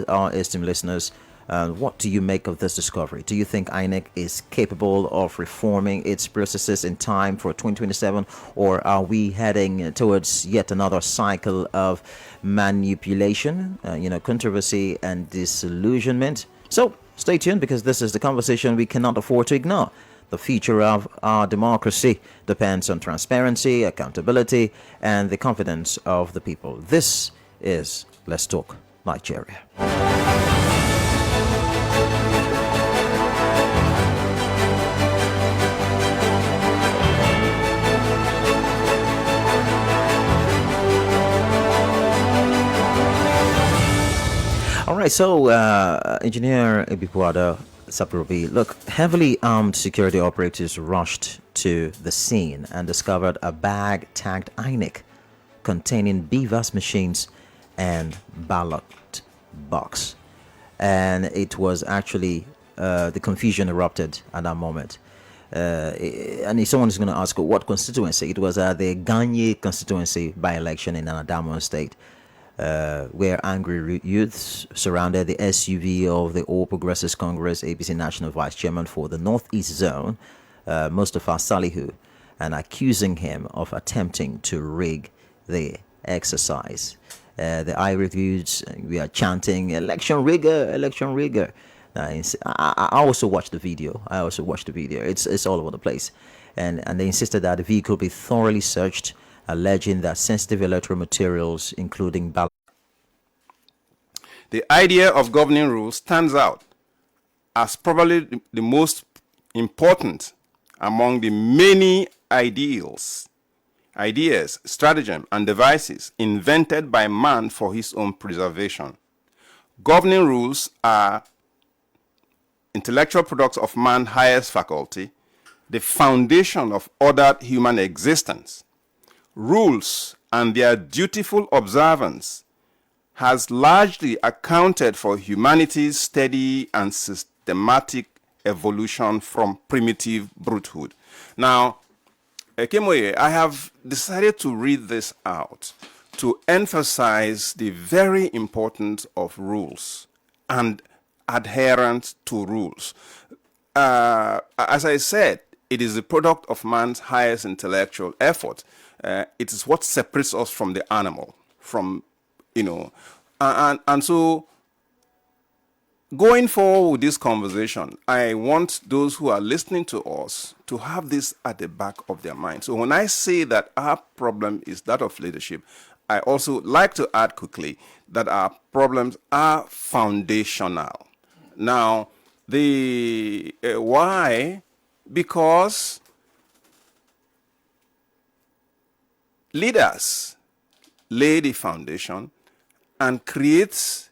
our esteemed listeners, what do you make of this discovery? Do you think INEC is capable of reforming its processes in time for 2027, or are we heading towards yet another cycle of manipulation, controversy and disillusionment? So stay tuned because this is the conversation we cannot afford to ignore. The future of our democracy depends on transparency, accountability, and the confidence of the people. This is Let's Talk Nigeria. All right, so Engineer Ibipuada Saprobi, look, heavily armed security operatives rushed to the scene and discovered a bag tagged INEC containing BVAS machines and ballot box. And it was actually the confusion erupted at that moment. And if someone is going to ask what constituency, it was the Ganye constituency by election in Anadamo State. Where angry youths surrounded the SUV of the All Progressives Congress APC National Vice Chairman for the Northeast Zone, Mustafa Salihu, and accusing him of attempting to rig the exercise. The angry youths we are chanting "election rigger, election rigger." I also watched the video. It's all over the place, and they insisted that the vehicle be thoroughly searched, alleging that sensitive electoral materials, including ballot. The idea of governing rules stands out as probably the most important among the many ideas, stratagems, and devices invented by man for his own preservation. Governing rules are intellectual products of man's highest faculty, the foundation of ordered human existence. Rules and their dutiful observance has largely accounted for humanity's steady and systematic evolution from primitive brutehood. Now, Kemoye, I have decided to read this out to emphasize the very importance of rules and adherence to rules. As I said, it is the product of man's highest intellectual effort. It is what separates us from the animal, and so going forward with this conversation, I want those who are listening to us to have this at the back of their mind. So when I say that our problem is that of leadership, I also like to add quickly that our problems are foundational. Now, the why? Because leaders lay the foundation and create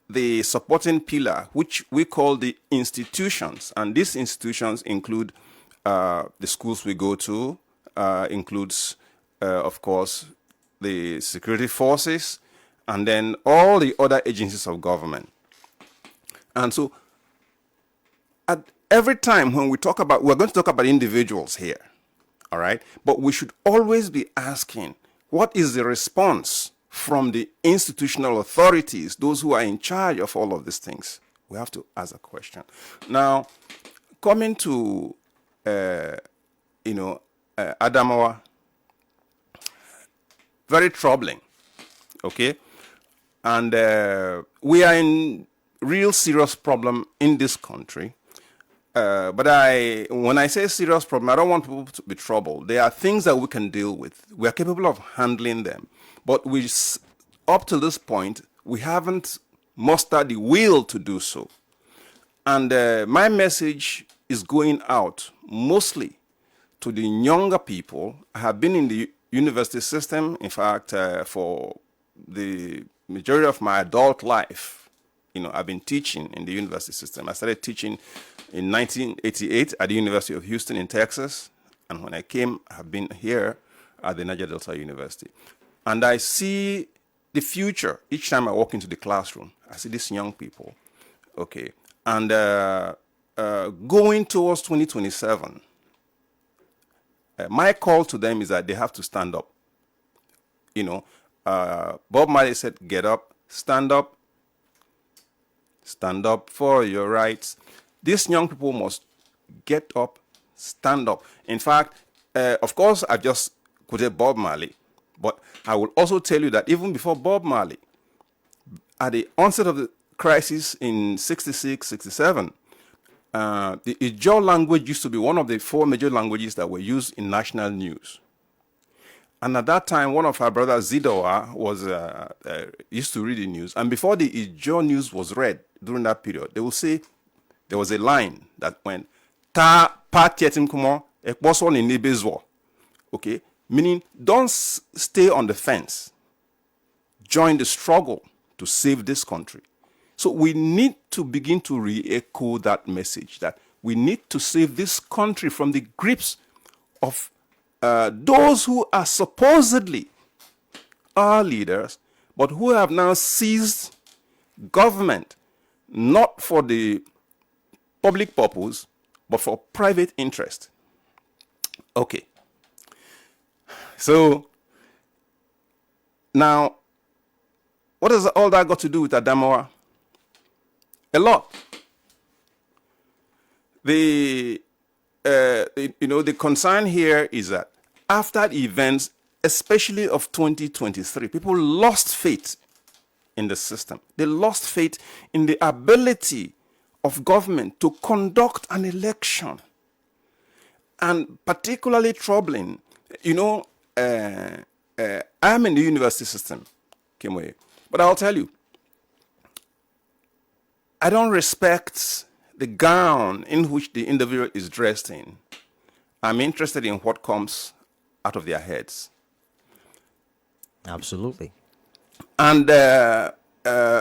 the supporting pillar, which we call the institutions. And these institutions include the schools we go to, includes, of course, the security forces, and then all the other agencies of government. And so at every time when we're going to talk about individuals here, all right? But we should always be asking, what is the response from the institutional authorities, those who are in charge of all of these things? We have to ask a question. Now, coming to, Adamawa, very troubling, okay? And we are in real serious problem in this country. But when I say serious problem, I don't want people to be troubled. There are things that we can deal with. We are capable of handling them. But up to this point, we haven't mustered the will to do so. And my message is going out mostly to the younger people. I have been in the university system, in fact, for the majority of my adult life. I've been teaching in the university system. I started teaching in 1988 at the University of Houston in Texas. And when I came, I have been here at the Niger Delta University. And I see the future each time I walk into the classroom. I see these young people, okay? And going towards 2027, my call to them is that they have to stand up. Bob Marley said, get up, stand up, stand up for your rights. These young people must get up, stand up. In fact, of course, I just quoted Bob Marley, but I will also tell you that even before Bob Marley, at the onset of the crisis in 66, 67, the Ijaw language used to be one of the 4 major languages that were used in national news. And at that time, one of our brothers, Zidowa, was used to read the news. And before the Ijaw news was read during that period, they will say there was a line that went, "Ta pa tietim kumo ekboso ni nebezwo." Okay, meaning don't stay on the fence. Join the struggle to save this country. So we need to begin to re-echo that message that we need to save this country from the grips of those who are supposedly our leaders, but who have now seized government not for the public purpose, but for private interest. Okay. So now, what has all that got to do with Adamawa? A lot. The concern here is that after the events, especially of 2023, people lost faith in the system. They lost faith in the ability of government to conduct an election. And particularly troubling, I'm in the university system, Kimwe, but I'll tell you, I don't respect the gown in which the individual is dressed in. I'm interested in what comes out of their heads. Absolutely. And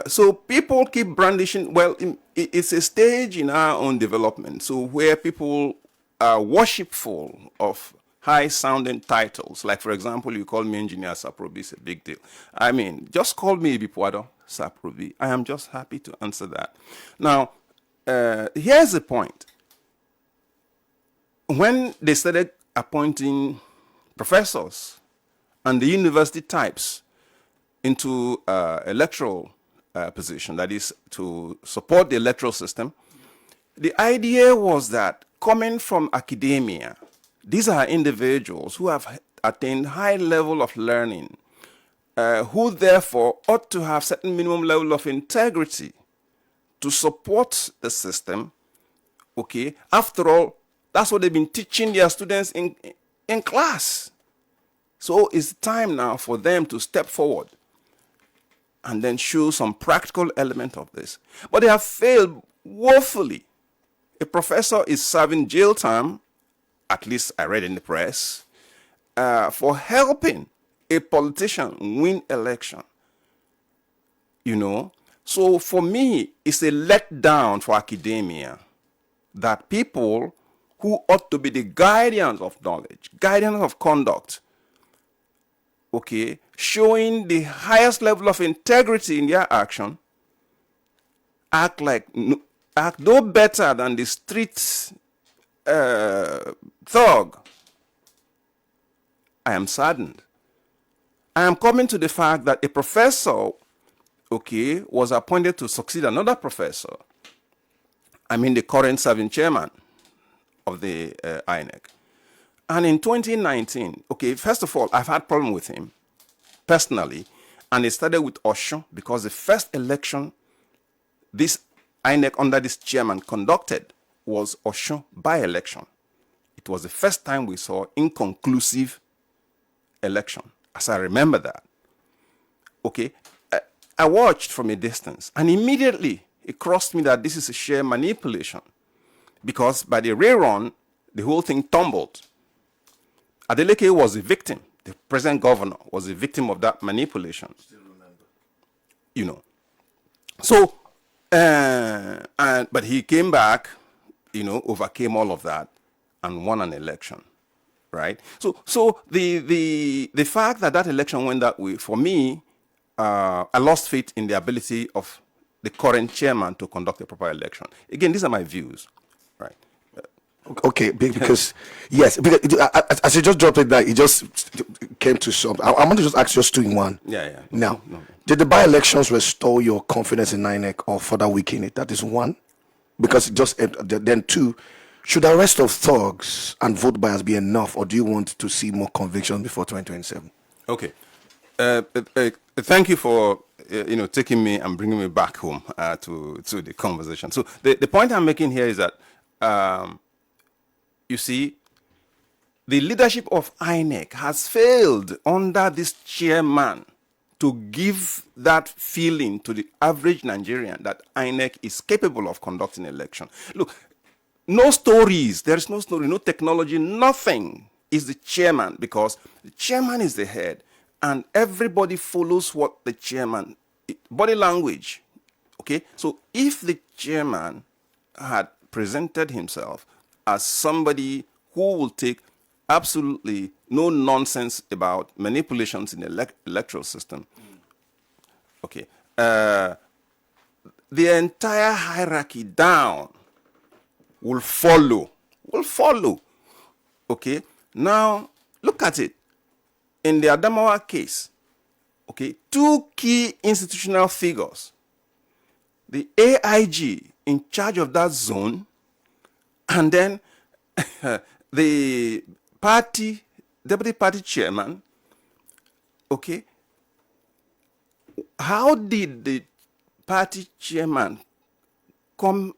so people keep brandishing. Well, it's a stage in our own development. So where people are worshipful of high-sounding titles, like, for example, you call me Engineer Saprobi, it's a big deal. I mean, just call me Ibipuado Saprobi. I am just happy to answer that. Now, here's the point. When they started appointing professors and the university types into electoral position, that is to support the electoral system, the idea was that coming from academia, these are individuals who have attained high level of learning, who therefore ought to have certain minimum level of integrity to support the system. Okay, after all, that's what they've been teaching their students in class. So it's time now for them to step forward and then show some practical element of this. But they have failed woefully. A professor is serving jail time, at least I read in the press, for helping a politician win election. So for me, it's a letdown for academia that people who ought to be the guardians of knowledge, guardians of conduct, okay, showing the highest level of integrity in their action, act no better than the street thug. I am saddened. I am coming to the fact that a professor, okay, was appointed to succeed another professor. I mean the current serving chairman of the INEC. And in 2019, okay, first of all, I've had problem with him personally, and it started with Osun because the first election this INEC under this chairman conducted was Osun by-election. It was the first time we saw inconclusive election, as I remember that. Okay, I watched from a distance, and immediately it crossed me that this is a sheer manipulation, because by the rerun, the whole thing tumbled. Adeleke was the victim. The present governor was the victim of that manipulation. Still remember. So, but he came back, overcame all of that and won an election, right? So the fact that election went that way, for me, I lost faith in the ability of the current chairman to conduct a proper election. Again, these are my views, right? Okay, because yes, because as you just dropped it, that it just came to some. I want to just ask just two in one. Yeah. Now, did the by-elections restore your confidence in INEC or further weaken it? That is one. Because it just then two, should the arrest of thugs and vote buyers be enough, or do you want to see more conviction before 2027? Okay. Thank you for taking me and bringing me back home to the conversation. So the point I'm making here is that you see, the leadership of INEC has failed under this chairman to give that feeling to the average Nigerian that INEC is capable of conducting election. Look, no stories, there is no story, no technology, nothing is the chairman, because the chairman is the head and everybody follows what the chairman, body language, okay? So if the chairman had presented himself as somebody who will take absolutely no nonsense about manipulations in the electoral system, okay, the entire hierarchy down will follow, okay? Now, look at it. In the Adamawa case, okay, two key institutional figures, the AIG in charge of that zone, and then the deputy party chairman, okay, how did the party chairman come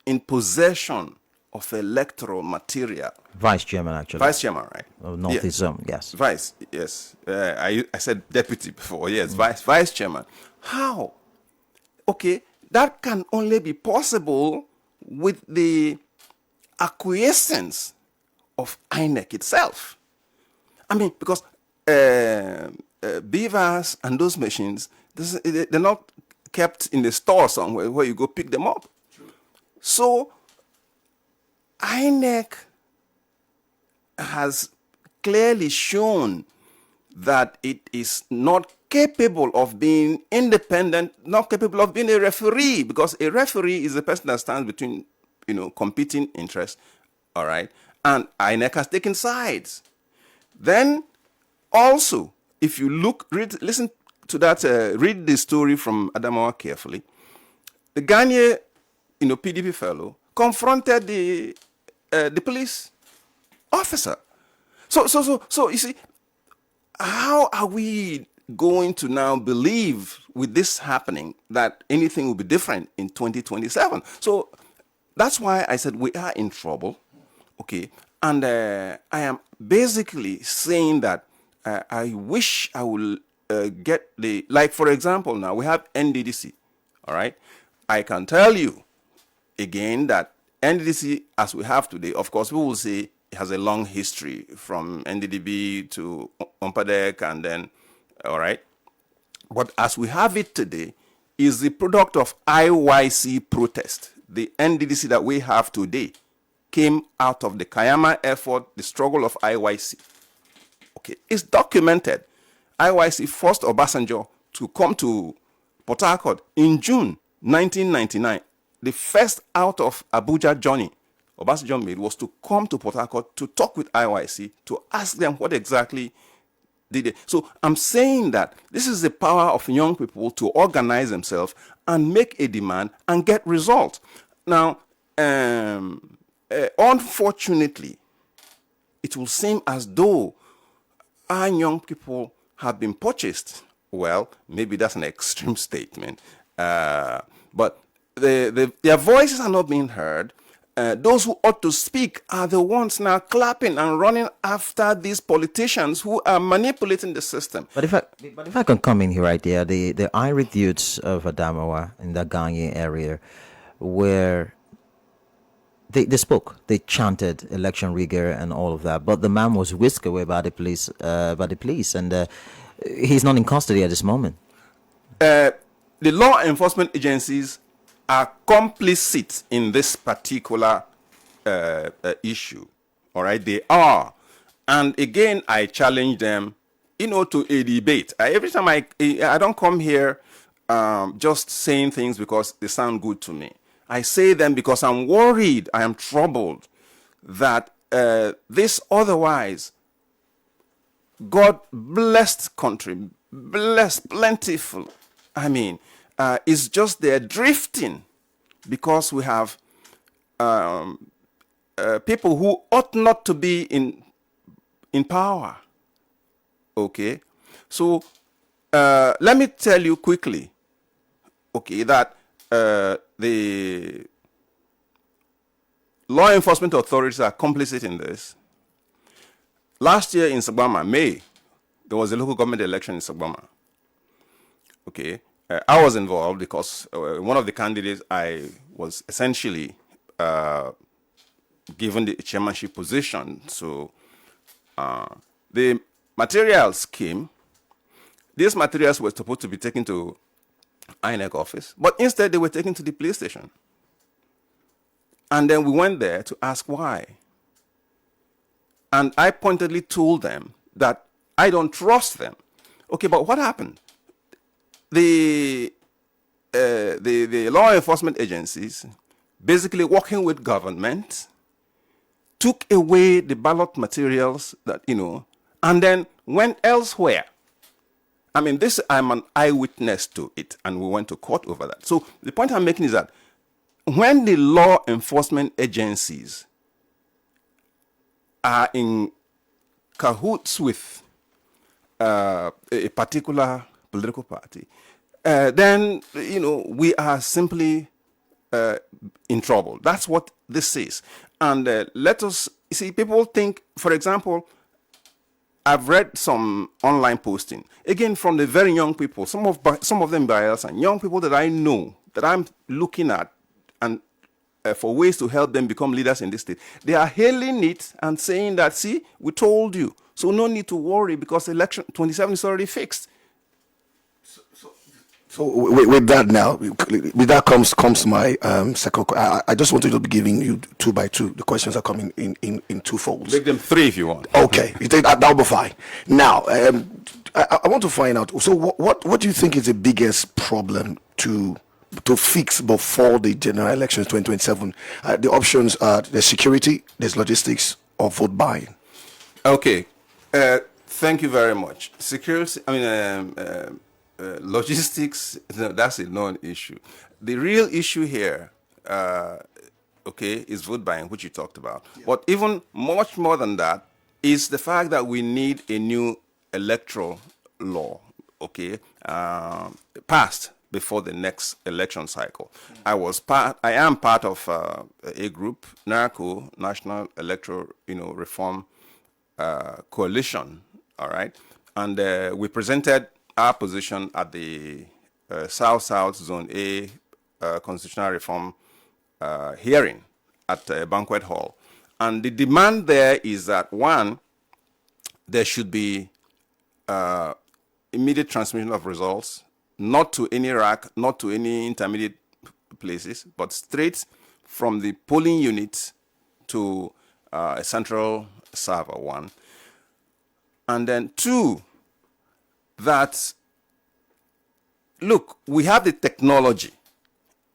in possession of electoral material? Vice chairman, actually. Vice chairman, right? Of Northeast Zone, yes. Vice, yes. I said deputy before, yes. Vice chairman. How? Okay, that can only be possible with the acquiescence of INEC itself. I mean, because beavers and those machines, they're not kept in the store somewhere where you go pick them up. So, INEC has clearly shown that it is not capable of being independent, not capable of being a referee, because a referee is a person that stands between, competing interests, all right? And INEC has taken sides. Then, also, if you listen to that, read the story from Adamawa carefully, the Ghanaian, PDP fellow confronted the police officer. So you see, how are we going to now believe with this happening that anything will be different in 2027? So that's why I said we are in trouble, okay? And I am basically saying that I wish I will get like for example, now we have NDDC, all right? I can tell you again that NDDC, as we have today, of course, we will say it has a long history from NDDB to Ompadek and then, all right? But as we have it today, is the product of IYC protest. The NDDC that we have today came out of the Kayama effort, the struggle of IYC. Okay, it's documented. IYC forced Obasanjo to come to Port Harcourt in June 1999. The first out of Abuja journey Obasanjo made was to come to Port Harcourt to talk with IYC to ask them what exactly did they. So I'm saying that this is the power of young people to organize themselves and make a demand and get results. Now, unfortunately, it will seem as though our young people have been purchased. Well, maybe that's an extreme statement, but their voices are not being heard. Those who ought to speak are the ones now clapping and running after these politicians who are manipulating the system. But if I can come in here right there, the irate youths of Adamawa in the Ganye area, where they spoke, they chanted election rigor and all of that, but the man was whisked away by the police, and he's not in custody at this moment. The law enforcement agencies are complicit in this particular issue. All right, they are. And again, I challenge them, to a debate. Every time I don't come here just saying things because they sound good to me. I say them because I'm worried, I am troubled that this otherwise God blessed country, blessed, plentiful, I mean, is just there drifting because we have people who ought not to be in power. Okay, so let me tell you quickly, okay, that the law enforcement authorities are complicit in this. Last year in Sagbama, May, there was a local government election in Sagbama. Okay, I was involved because one of the candidates, I was essentially given the chairmanship position. So the materials came. These materials were supposed to be taken to INEC office, but instead they were taken to the police station. And then we went there to ask why. And I pointedly told them that I don't trust them. Okay, but what happened? The law enforcement agencies, basically working with government, took away the ballot materials that, and then went elsewhere. I mean, I'm an eyewitness to it, and we went to court over that. So the point I'm making is that when the law enforcement agencies are in cahoots with a particular political party, then we are simply in trouble. That's what this is. And let us see. People think, for example, I've read some online posting again from the very young people. Some of them bias and young people that I know that I'm looking at and for ways to help them become leaders in this state. They are hailing it and saying that, see, we told you. So no need to worry because election 27 is already fixed. So with that now, with that comes my second. I just wanted to be giving you 2 by 2. The questions are coming in 2 folds. Make them 3 if you want. Okay, you think that'll be fine. Now, I want to find out. So what do you think is the biggest problem to fix before the general elections 2027? The options are there's security, there's logistics, or vote buying. Okay, thank you very much. Security, logistics, that's a non-issue. The real issue here, is vote buying, which you talked about. Yeah. But even much more than that is the fact that we need a new electoral law, passed before the next election cycle. I am part of a group, NARCO, National Electoral Reform Coalition, all right? And we presented our position at the South-South Zone A Constitutional Reform hearing at Banquet Hall. And the demand there is that, one, there should be immediate transmission of results, not to any rack, not to any intermediate places, but straight from the polling unit to a central server, one. And then two, that, look, we have the technology,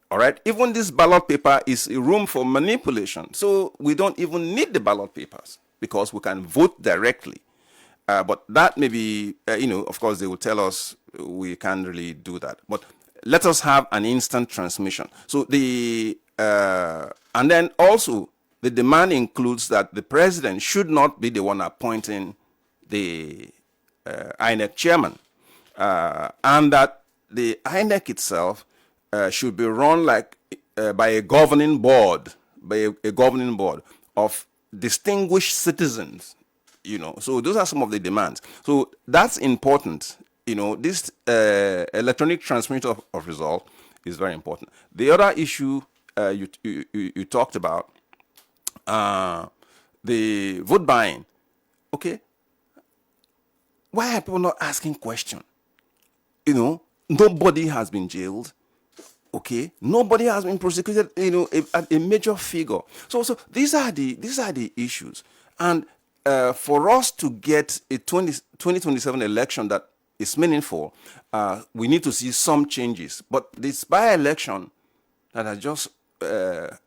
all right? Even this ballot paper is a room for manipulation. So we don't even need the ballot papers because we can vote directly. But that may be, of course, they will tell us we can't really do that. But let us have an instant transmission. So and then also the demand includes that the president should not be the one appointing the INEC chairman, and that the INEC itself should be run by a governing board, of distinguished citizens. So those are some of the demands. So that's important. This electronic transmission of result is very important. The other issue you talked about, the vote buying. Okay, why are people not asking questions? Nobody has been jailed. Okay, nobody has been prosecuted. A major figure. So these are the issues, and for us to get a 2027 election that is meaningful, we need to see some changes. But this by-election that has just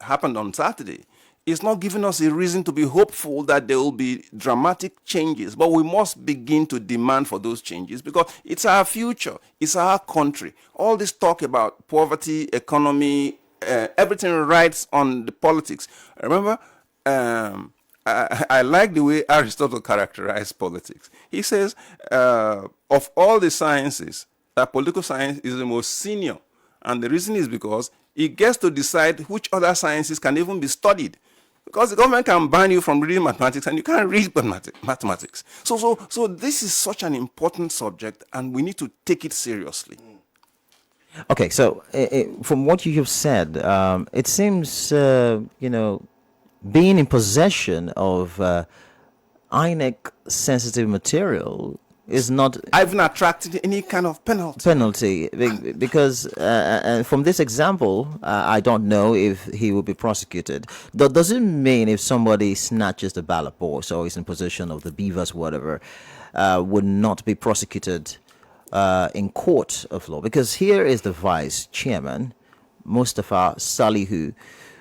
happened on Saturday is not giving us a reason to be hopeful that there will be dramatic changes, but we must begin to demand for those changes because it's our future, it's our country. All this talk about poverty, economy, everything rides on the politics. Remember, I like the way Aristotle characterized politics. He says, of all the sciences, political science is the most senior. And the reason is because it gets to decide which other sciences can even be studied. Because the government can ban you from reading mathematics and you can't read mathematics. So this is such an important subject and we need to take it seriously. Okay, so from what you have said, it seems, being in possession of INEC sensitive material is not I've not attracted any kind of penalty. because from this example, I don't know if he will be prosecuted. Does it mean if somebody snatches the ballot box or is in possession of the beavers, whatever, would not be prosecuted in court of law? Because here is the vice chairman, Mustafa Salihu,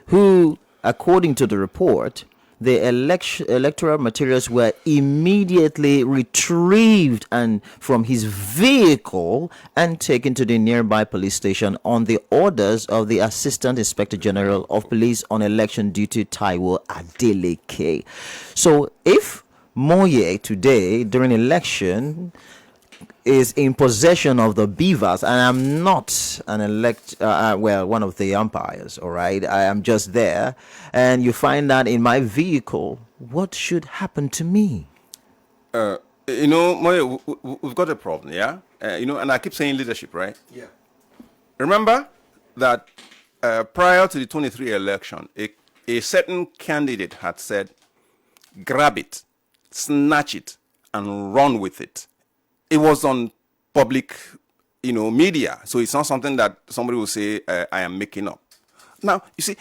who, according to the report, the electoral materials were immediately retrieved and from his vehicle and taken to the nearby police station on the orders of the Assistant Inspector General of Police on Election Duty, Taiwo Adeleke. So if Moye today during election is in possession of the beavers, and I'm not an one of the umpires, all right, I am just there, and you find that in my vehicle, what should happen to me? Moye, we've got a problem, yeah? And I keep saying leadership, right? Yeah. Remember that prior to the 23 election, a certain candidate had said, grab it, snatch it, and run with it. It was on public, media. So it's not something that somebody will say, I am making up. Now, you see,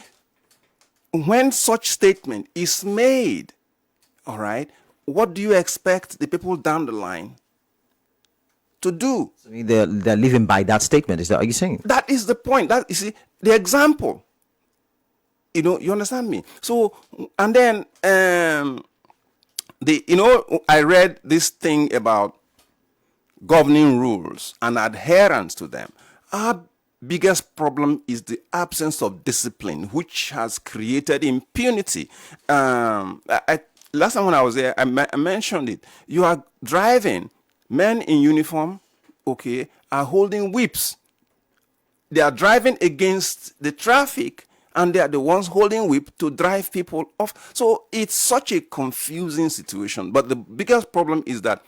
when such statement is made, all right, what do you expect the people down the line to do? I mean, they're living by that statement. Is that what you're saying? That is the point. That you see, the example. You understand me? So, and then I read this thing about governing rules and adherence to them. Our biggest problem is the absence of discipline, which has created impunity. Last time when I was there, I mentioned it. You are driving, men in uniform, okay, are holding whips. They are driving against the traffic, and they are the ones holding whip to drive people off. So it's such a confusing situation. But the biggest problem is that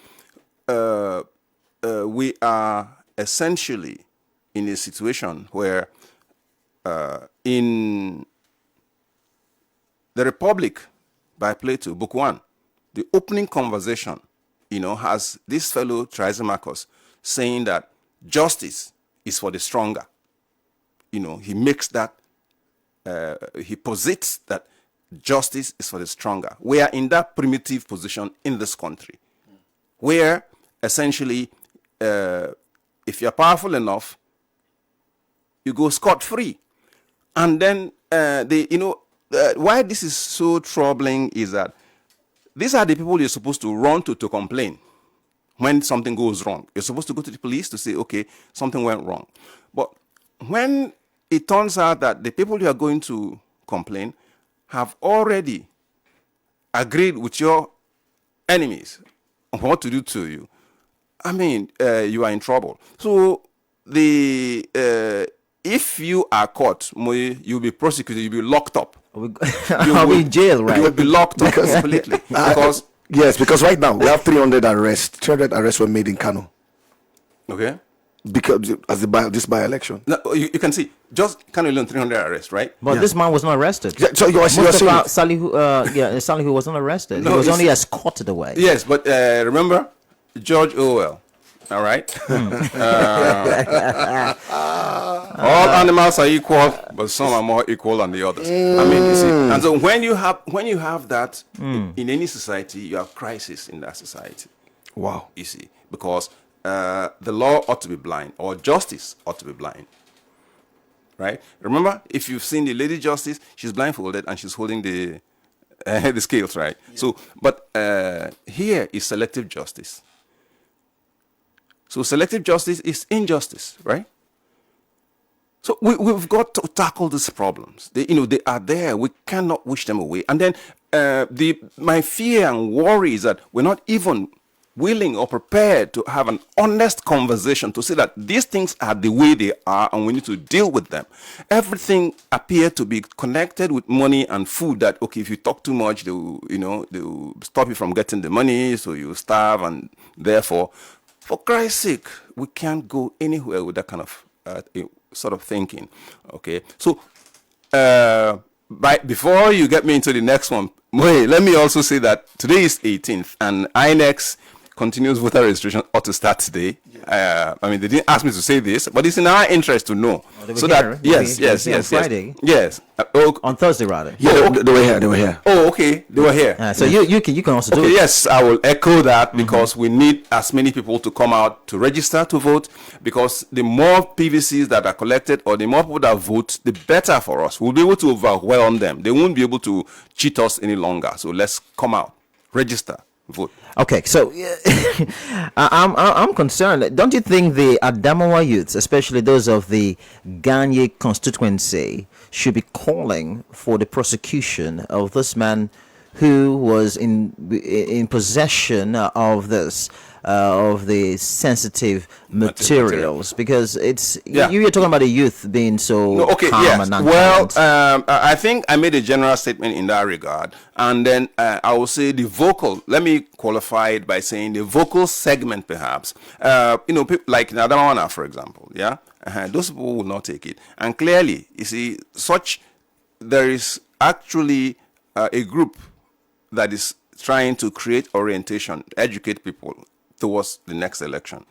we are essentially in a situation where in the Republic by Plato, Book 1, the opening conversation, has this fellow Thrasymachus saying that justice is for the stronger. He makes that, he posits that justice is for the stronger. We are in that primitive position in this country where essentially if you're powerful enough, you go scot-free. And then why this is so troubling is that these are the people you're supposed to run to complain when something goes wrong. You're supposed to go to the police to say, okay, something went wrong. But when it turns out that the people you are going to complain have already agreed with your enemies on what to do to you, I mean, you are in trouble. So if you are caught, you'll be prosecuted, you'll be locked up. Are we in jail, right? You will be locked up completely. Because right now we have 300 arrests. 300 arrests were made in Kano. Okay. Because this by-election. No, you can see, just Kano alone 300 arrests, right? But this man was not arrested. Yeah, so you're saying Salihu, Salihu was not arrested. No, he was only escorted away. Yes, but remember, George Orwell, all right? All animals are equal, but some are more equal than the others. I mean, you see, and so when you have that in any society, you have crisis in that society. wow. You see, because the law ought to be blind, or justice ought to be blind. right? Remember, if you've seen the Lady Justice, she's blindfolded and she's holding the the scales, right? Yeah. So, but here is selective justice. So selective justice is injustice, right? So we've got to tackle these problems. They are there. We cannot wish them away. And then my fear and worry is that we're not even willing or prepared to have an honest conversation to say that these things are the way they are and we need to deal with them. Everything appears to be connected with money and food, that, okay, if you talk too much, they'll stop you from getting the money, so you starve, and therefore, for Christ's sake, we can't go anywhere with that kind of sort of thinking. Okay, so before you get me into the next one, let me also say that today is 18th, and INEX continuous voter registration ought to start today. I mean, they didn't ask me to say this, but it's in our interest to know. So that yes, on Friday. Yes, on Thursday rather. Yeah, they were here. Oh, okay, they were here. So you can also do it. Yes, I will echo that, because we need as many people to come out to register to vote, because the more PVCs that are collected or the more people that vote, the better for us. We'll be able to overwhelm them. They won't be able to cheat us any longer. So let's come out, register, vote. Okay, so I'm concerned. Don't you think the Adamawa youths, especially those of the Ganye constituency, should be calling for the prosecution of this man who was in possession of this of the sensitive materials? Because it's you're talking about the youth being so calm and nonchalant. Well, I think I made a general statement in that regard, and then I will say the vocal. Let me qualify it by saying the vocal segment, perhaps. People like Adamawa, for example. Yeah, those people will not take it, and clearly, you see, there is actually a group that is trying to create orientation, educate people towards the next election.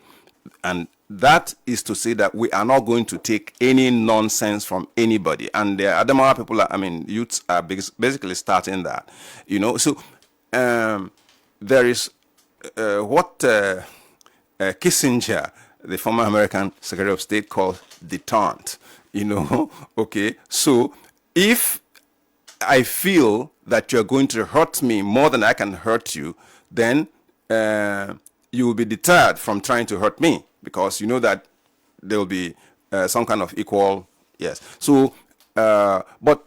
And that is to say that we are not going to take any nonsense from anybody. And the Adamawa people, youths are basically starting that, So there is what Kissinger, the former American Secretary of State, called detente, Okay, so if I feel that you're going to hurt me more than I can hurt you, then you will be deterred from trying to hurt me, because you know that there will be some kind of equal, yes. So, but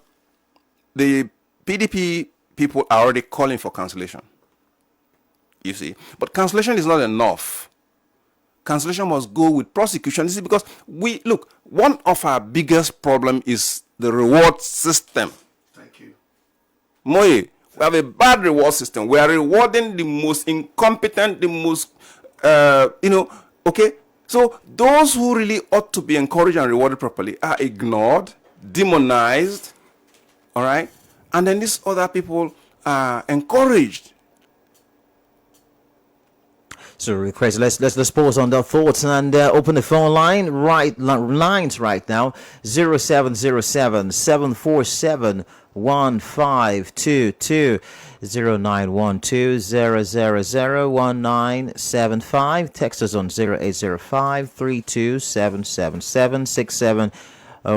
the PDP people are already calling for cancellation, you see. But cancellation is not enough. Cancellation must go with prosecution. This is because one of our biggest problem is the reward system. Moye, we have a bad reward system. We are rewarding the most incompetent, the most, okay? So those who really ought to be encouraged and rewarded properly are ignored, demonized, all right? And then these other people are encouraged. So, Chris, let's pause on the thoughts and open the phone lines right now. 0707 747 1522 0912 000 1975. Text us on 0805 3277767.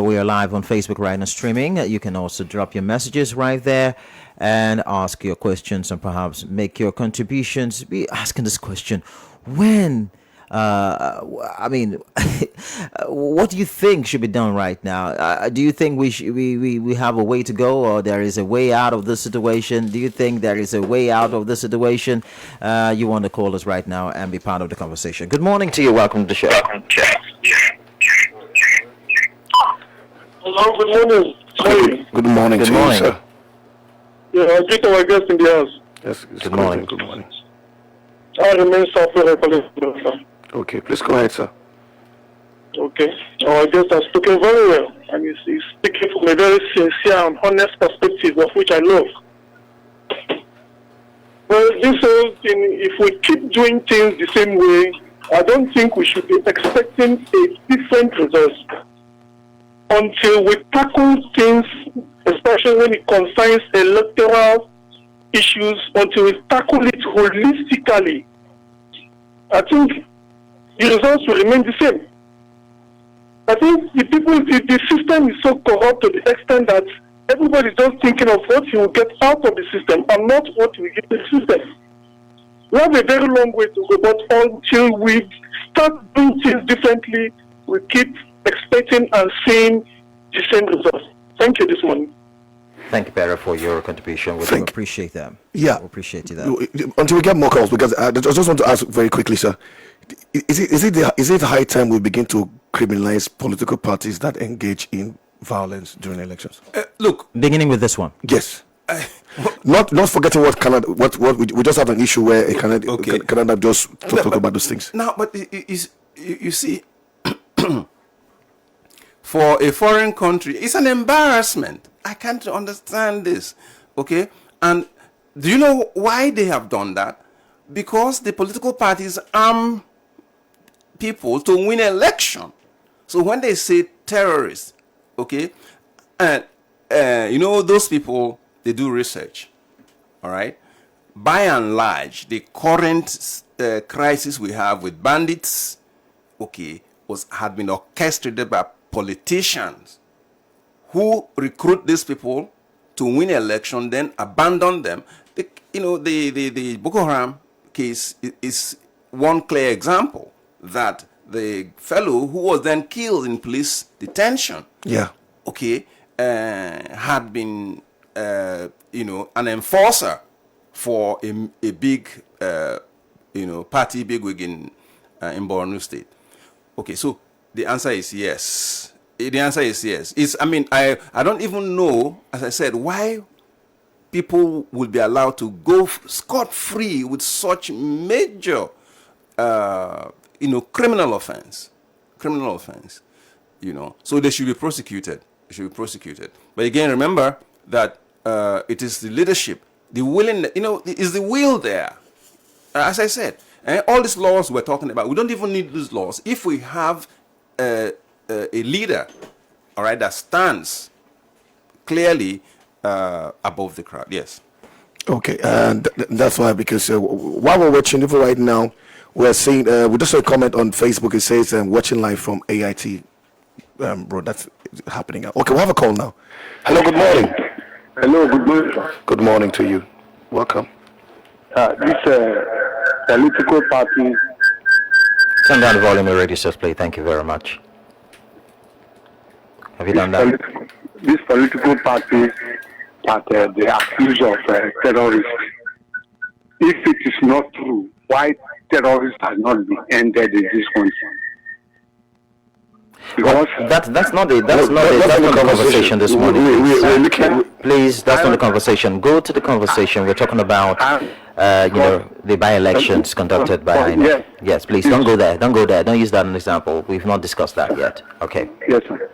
We are live on Facebook right now, streaming. You can also drop your messages right there and ask your questions and perhaps make your contributions. Be asking this question: when? What do you think should be done right now? Do you think we have a way to go, or there is a way out of this situation? Do you think there is a way out of this situation? You want to call us right now and be part of the conversation. Good morning to you. Welcome to the show. Hello, good morning. Sorry. Good morning to you, sir. Yeah, I greet our guest in the house. Yes, good morning. Good morning. I remain software calling. Okay, please go ahead, sir. Okay. Our guest has spoken very well, and he's speaking from a very sincere and honest perspective, of which I love. Well, this whole thing, if we keep doing things the same way, I don't think we should be expecting a different result until we tackle things, especially when it concerns electoral issues, until we tackle it holistically. I think the results will remain the same. I think the system is so corrupt to the extent that everybody's just thinking of what you will get out of the system and not what you will get the system. We have a very long way to go, but until we start doing things differently, we keep expecting and seeing the same results. Thank you this morning. Thank you, Barry, for your contribution. We do appreciate that. Yeah. We appreciate that. Until we get more calls, because I just want to ask very quickly, sir. Is it high time we begin to criminalize political parties that engage in violence during elections? Look, Beginning with this one. Yes. Not forgetting what Canada, what we just have an issue where Canada just talk about those things. now, but you see, for a foreign country, it's an embarrassment. I can't understand this. Okay, and do you know why they have done that? Because the political parties arm people to win election. So when they say terrorists, okay, and those people, they do research. All right. By and large, the current crisis we have with bandits, okay, had been orchestrated by politicians who recruit these people to win election, then abandon them. The Boko Haram case is one clear example that the fellow who was then killed in police detention, okay, had been, an enforcer for a big, party bigwig in Borno State. Okay, so the answer is yes. The answer is yes. I don't even know, as I said, why people would be allowed to go scot-free with such major, criminal offense. So they should be prosecuted. But again, remember that it is the leadership, the willing, is the will there. As I said, all these laws we're talking about, we don't even need these laws if we have a leader, all right, that stands clearly above the crowd. Yes. Okay, and that's why, because while we're watching, even right now, we're seeing, we just saw a comment on Facebook. It says, watching live from AIT, bro, that's happening. Okay, we'll have a call now. Hello, good morning. Hello, good morning. Good morning to you. Welcome. This political party. Turn down the volume of radio set, please. Thank you very much. Have you done that? This political party that they accuse of terrorists. If it is not true, why terrorists have not been ended in this country? Well, that's not the conversation this morning. Please, that's not the conversation. Go to the conversation. We're talking about, the by-elections conducted by INEC. Yes, please, don't go there. Don't use that as an example. We've not discussed that yet. Okay. Yes, sir.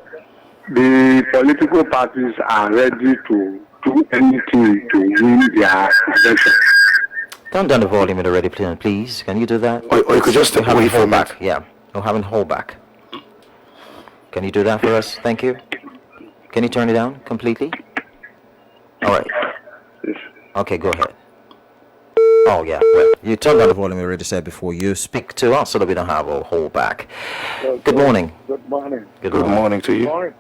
The political parties are ready to do anything to win their election. Turn down the volume of the radio, please. Can you do that? Or you could just step away from back. Yeah, we're having hold back. Can you do that for us? Thank you. Can you turn it down completely? All right. Okay, go ahead. Oh, yeah. Well, you turned down the volume, we already said before. You speak to us so that we don't have a hold back. Good morning. Good morning. Good morning to you. Good morning.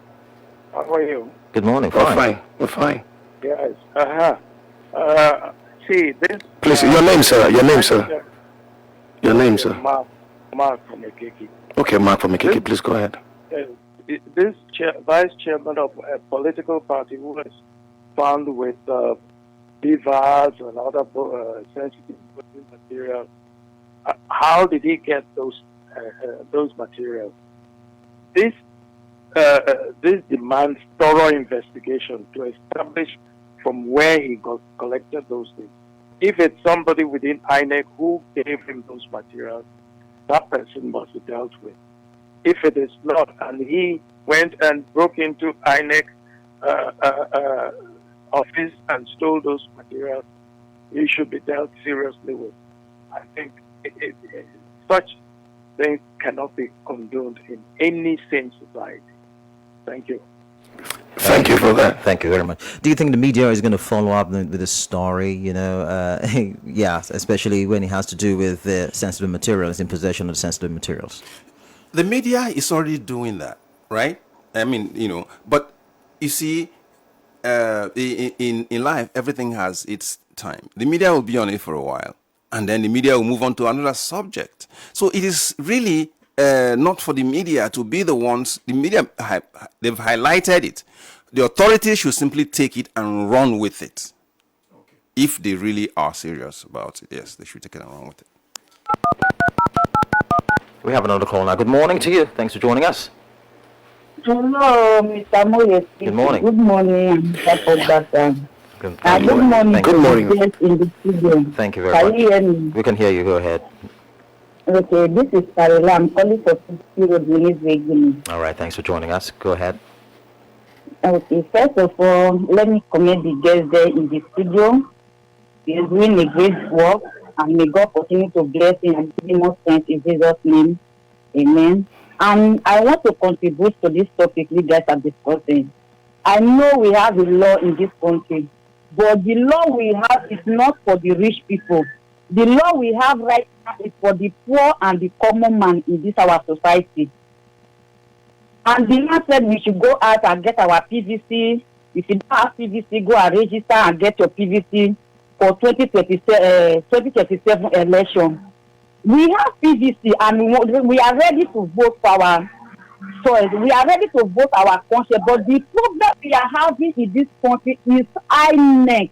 How are you? Good morning. Fine. We're fine. Yes. See, this... Please, your name, sir. Your name, sir. Mark from Ekeki. Okay, Mark from Ekeki. Please go ahead. This vice chairman of a political party who was found with beavers and other sensitive materials, how did he get those materials? This demands thorough investigation to establish from where he collected those things. If it's somebody within INEC who gave him those materials, that person must be dealt with. If it is not, and he went and broke into INEC office and stole those materials, he should be dealt seriously with. I think such things cannot be condoned in any sane society. Thank you. Thank you for that. Thank you very much. Do you think the media is going to follow up with this story? Yeah, especially when it has to do with sensitive materials, in possession of sensitive materials. The media is already doing that. right? I mean, but you see, in life, everything has its time. The media will be on it for a while, and then the media will move on to another subject. So it is really not for the media to be the ones. The media, they've highlighted it. The authorities should simply take it and run with it. Okay. If they really are serious about it, yes, they should take it and run with it. We have another call now. Good morning to you. Thanks for joining us. Hello, Mr. Moyes. Good morning. Good morning, Mr. Pogbata. Good Good morning. Good morning. In the studio. Thank you very Can much. you hear me? We can hear you. Go ahead. Okay, this is Carla. I'm calling for 50 Road, Guinea. All right. Thanks for joining us. Go ahead. Okay, first of all, let me commend the guest there in the studio. He is doing a great work, and may God continue to bless him and give him more strength in Jesus' name. Amen. And I want to contribute to this topic you guys are discussing. I know we have a law in this country, but the law we have is not for the rich people. The law we have right now is for the poor and the common man in this our society. And the man said we should go out and get our PVC. If you don't have PVC, go and register and get your PVC for 2037 election. We have PVC and we are ready to vote for our choice. We are ready to vote our conscience. But the problem we are having in this country is INEC.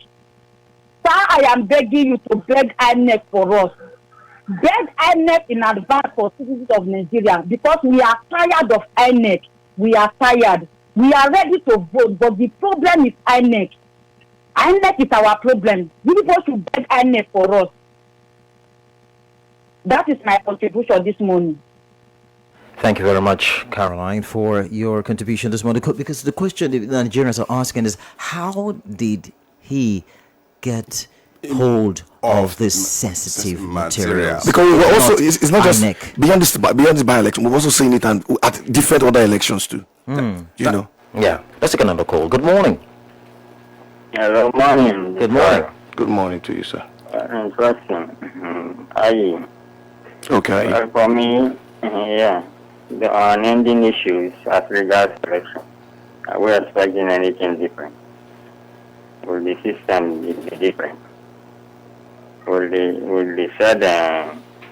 Sir, I am begging you to beg INEC for us. Beg INEC in advance for citizens of Nigeria, because we are tired of INEC. We are tired. We are ready to vote, but the problem is INEC. INEC is our problem. We people should beg INEC for us. That is my contribution this morning. Thank you very much, Caroline, for your contribution this morning. Because the question the Nigerians are asking is, how did he get hold of this sensitive material? Because we're also, it's not just INEC. beyond this by-election, we're also seeing it and at different other elections too. You know. Yeah. Let's take another call. Good morning. Hello, morning. Good morning. Good morning to you, sir. Interesting. Okay. For me, the unending issues as regards election. Are we expecting anything different? Will the system be different? Will the said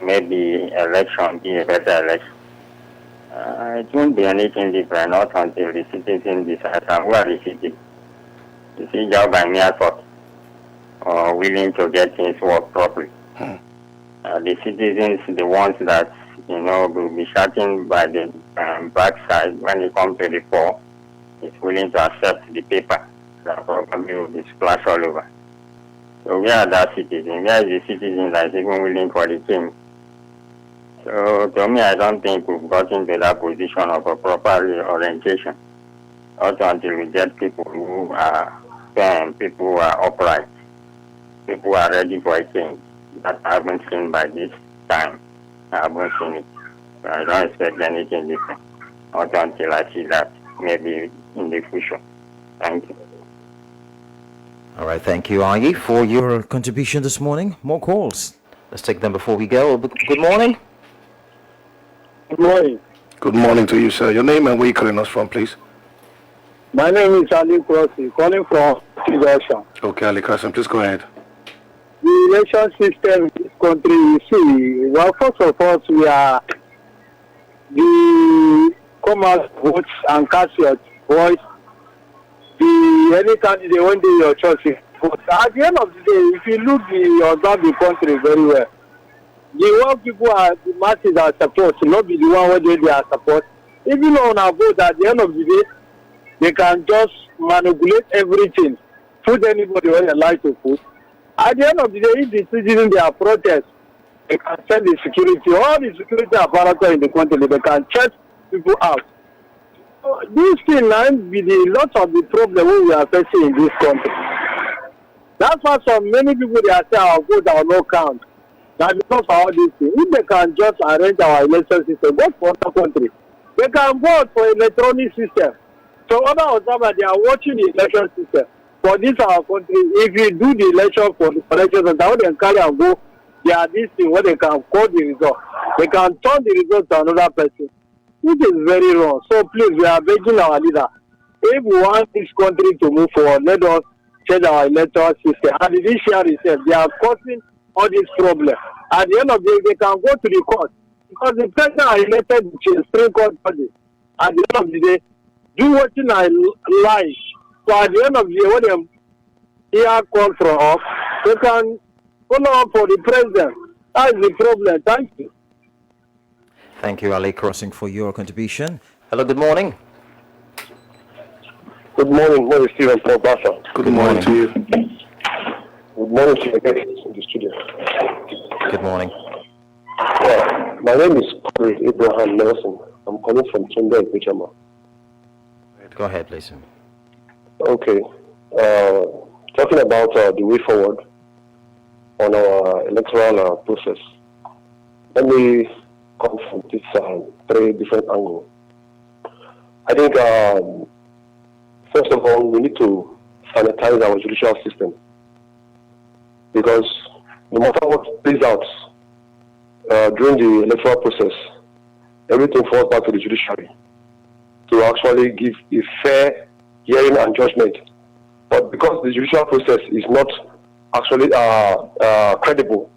maybe election be a better election? It won't be anything different, not until the citizen decides where the city. You see, just by mere thought or willing to get things work properly. The citizens, the ones that will be shouting by the backside when it comes to the poor, is willing to accept the paper that probably will be splashed all over. So where are that citizen? Where is the citizen that is even willing for the king? So to me, I don't think we've gotten to that position of a proper orientation. Also until we get people who are firm, people who are upright, people who are ready for a change. That I haven't seen by this time. I haven't seen it. So I don't expect anything different. Not until I see that, maybe in the future. Thank you. All right. Thank you, Ayi, for your contribution this morning. More calls. Let's take them before we go. Good morning. Good morning. Good morning to you, sir. Your name and where you calling us from, please? My name is Ali Crosby, calling from Russia. Okay, Ali Kasim, please go ahead. The election system in this country, you see, well, first of all, we are the come out votes and cast your voice. Any candidate when they your choice vote. At the end of the day, if you look observe the country very well, the one people are the masses are support, not be the one where they are support. Even on a vote, at the end of the day, they can just manipulate everything, put anybody where they like to put. At the end of the day, if the citizens they are protest, they can send the security, all the security apparatus in the country, they can check people out. So this thing now be the lot of the problem we are facing in this country. That's why so many people they are saying our vote are no count. Now because of all these things, if they can just arrange our election system, go for other country, they can vote for electronic system. So other observers they are watching the election system. For this our country, if you do the election for the elections, and how they carry and go, they are this thing where they can call the result. They can turn the result to another person. This is very wrong. So please, we are begging our leader. If we want this country to move forward, let us change our electoral system. And the judiciary itself, they are causing all these problems. At the end of the day, they can go to the court. Because the president are elected to the Supreme Court body. At the end of the day, do what I like. So at the end of the day, when they hear call from us, they can follow up for the president. That is the problem. Thank you. Thank you, Ali Crossing, for your contribution. Hello, good morning. Good morning, Mary Stephen Paul Bassa. Good morning to you. Good morning to you in the studio. Good morning. Yeah, my name is Corey Abraham Nelson. I'm calling from Tunda, Pichama. Go ahead, please. Okay. Talking about the way forward on our electoral process, let me come from this three different angles. I think, first of all, we need to sanitize our judicial system, because no matter what plays out during the electoral process, everything falls back to the judiciary to actually give a fair hearing and judgment. But because the judicial process is not actually credible,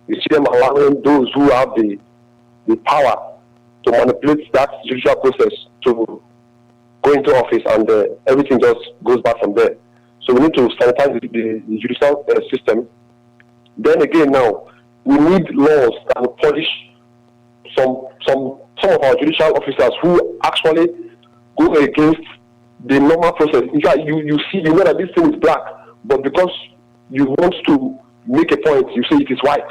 you see them allowing those who have the power to manipulate that judicial process to go into office, and everything just goes back from there. So we need to sanitize the judicial system. Then again, now we need laws that will punish some of our judicial officers who actually go against the normal process. In fact, you know that this thing is black, but because you want to make a point, you say it is white,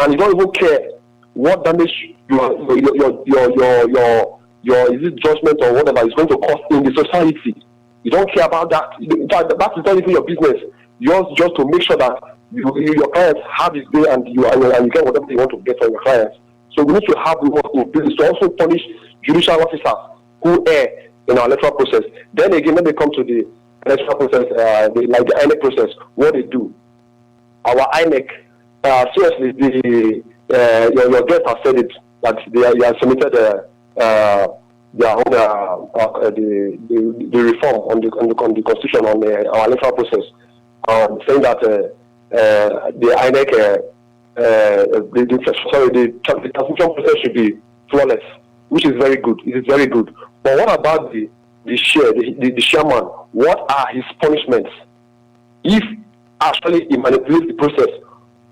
and you don't even care what damage your is it judgment or whatever is going to cost in the society. You don't care about that. In fact, that is not even your business. Yours just to make sure that your clients have it there, and you get whatever you want to get from your clients. So we need to have laws in place to also punish judicial officers who err in our electoral process. Then again, when they come to the electoral process, like the INEC process, what they do. Our INEC, seriously, your guest has said it, that they have submitted their own the reform on the constitution on our electoral process, saying that the INEC the transmission process should be flawless, which is very good. It is very good. But what about the chairman? What are his punishments if actually he manipulates the process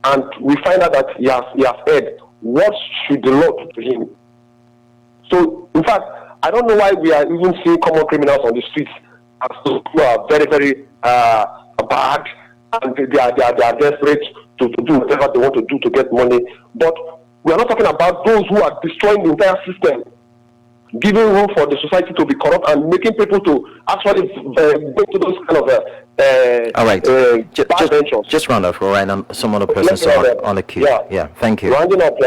and we find out that he has erred? What should the law do to him? So, in fact, I don't know why we are even seeing common criminals on the streets as those who are very, very bad, and they are desperate to do whatever they want to do to get money. But we are not talking about those who are destroying the entire system, giving room for the society to be corrupt and making people to actually go to those kind of all right. Just round off. All right. Some other persons on the queue. Yeah. Thank you. Rounding up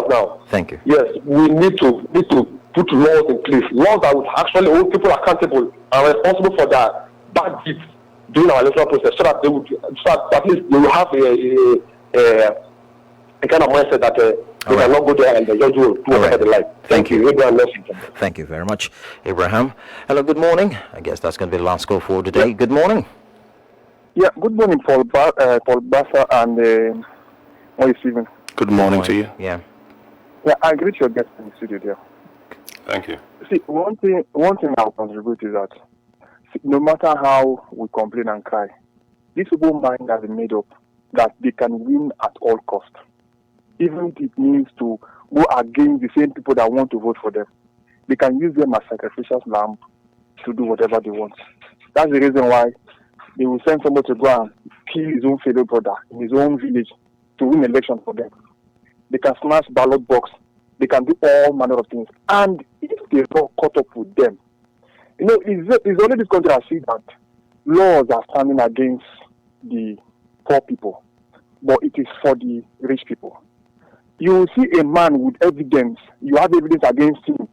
now. Thank you. Yes, we need to put laws in place. Laws that would actually hold people accountable and responsible for their bad deeds during our electoral process, so that at least they will have a kind of mindset that they cannot go there and the judge will do whatever they like. Thank you. Abraham. Thank you very much, Abraham. Hello, good morning. I guess that's going to be the last call for today. Good morning. Yeah, good morning, Paul Bassa and Moise Stephen. Good morning to you. Yeah. Yeah, I greet your guests in the studio there. Thank you. See, one thing I'll contribute is that no matter how we complain and cry, these people mind has been made up that they can win at all cost, even if it means to go against the same people that want to vote for them. They can use them as sacrificial lamb to do whatever they want. That's the reason why they will send somebody to go and kill his own fellow brother in his own village to win election for them. They can smash ballot box. They can do all manner of things. And if they not caught up with them, it's only this country I see that laws are standing against the poor people, but it is for the rich people. You will see a man with evidence, you have evidence against him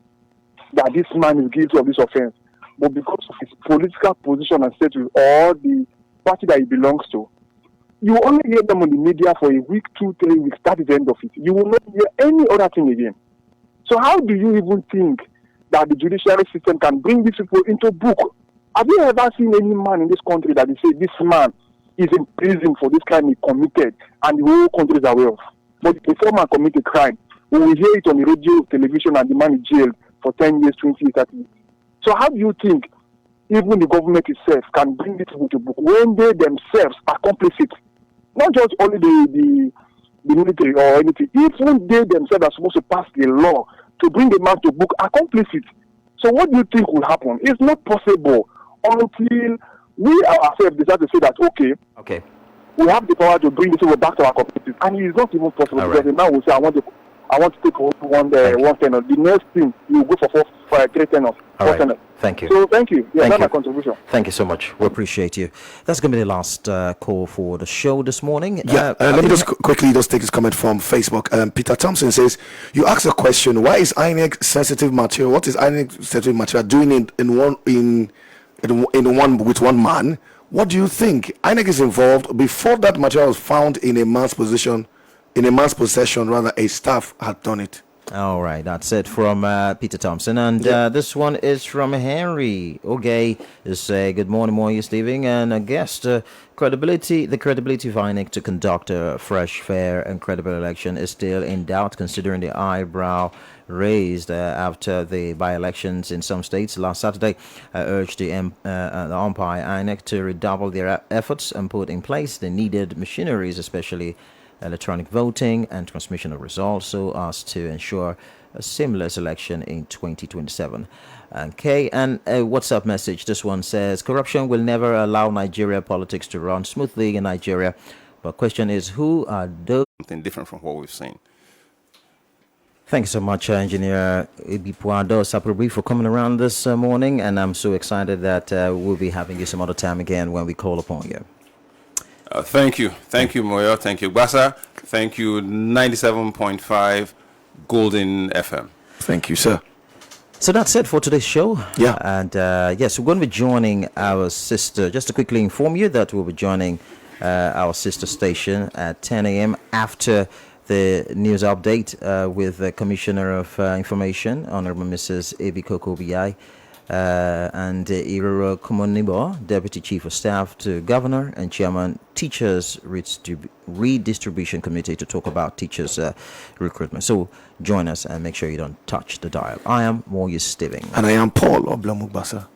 that this man is guilty of this offense, but because of his political position and status or the party that he belongs to, you only hear them on the media for a week, 2, 3 weeks. That is the end of it. You will not hear any other thing again. So how do you even think that the judiciary system can bring these people into book? Have you ever seen any man in this country that they say this man is in prison for this crime he committed and the whole country is aware of? But if a man commit a crime, we will hear it on the radio, television, and the man is jailed for 10 years, 20 years, 30 years. So how do you think even the government itself can bring these people to book when they themselves accomplish it? Not just only the military or anything. Even they themselves are supposed to pass the law to bring a man to book, accomplish it. So what do you think will happen? It's not possible until we ourselves decide to say that, okay, we have the power to bring this over back to our communities. And it is not even possible because the man will say, I want to take one tenor. The next thing, you go for 3 tenors, 4 tenors. Thank you. So thank you. Yeah, Thank that's you. my contribution. Thank you so much. We appreciate you. That's going to be the last call for the show this morning. Yeah, let me just quickly take this comment from Facebook. Peter Thompson says, you asked a question, why is INEC sensitive material? What is INEC sensitive material doing in one with one man? What do you think? INEC is involved. Before that material was found in a man's possession, a staff had done it. All right, that's it from Peter Thompson. And this one is from Henry Ogay. Is good morning, Moya Stephen, and a guest. The credibility of INEC to conduct a fresh, fair, and credible election is still in doubt, considering the eyebrow raised after the by-elections in some states last Saturday. I urged the umpire INEC to redouble their efforts and put in place the needed machineries, especially electronic voting and transmission of results, so as to ensure a seamless election in 2027. Okay, and a WhatsApp message. This one says, corruption will never allow Nigeria politics to run smoothly in Nigeria. But question is, who are those? Something different from what we've seen. Thank you so much, Engineer Ibipuado Saprobi, for coming around this morning. And I'm so excited that we'll be having you some other time again when we call upon you. Thank you, Moyo. Thank you, Basa. Thank you, 97.5 Golden FM. Thank you, sir. So that's it for today's show. Yeah. And yes, we're going to be joining our sister. Just to quickly inform you that we'll be joining our sister station at 10 a.m. after the news update with the Commissioner of Information, Honorable Mrs. Ebikoko Biai. And Iroro Komonibo, Deputy Chief of Staff to Governor and Chairman Teachers Redistribution Committee, to talk about teachers recruitment. So join us and make sure you don't touch the dial. I am Moya Steving. And I am Paul Oblamugbasa.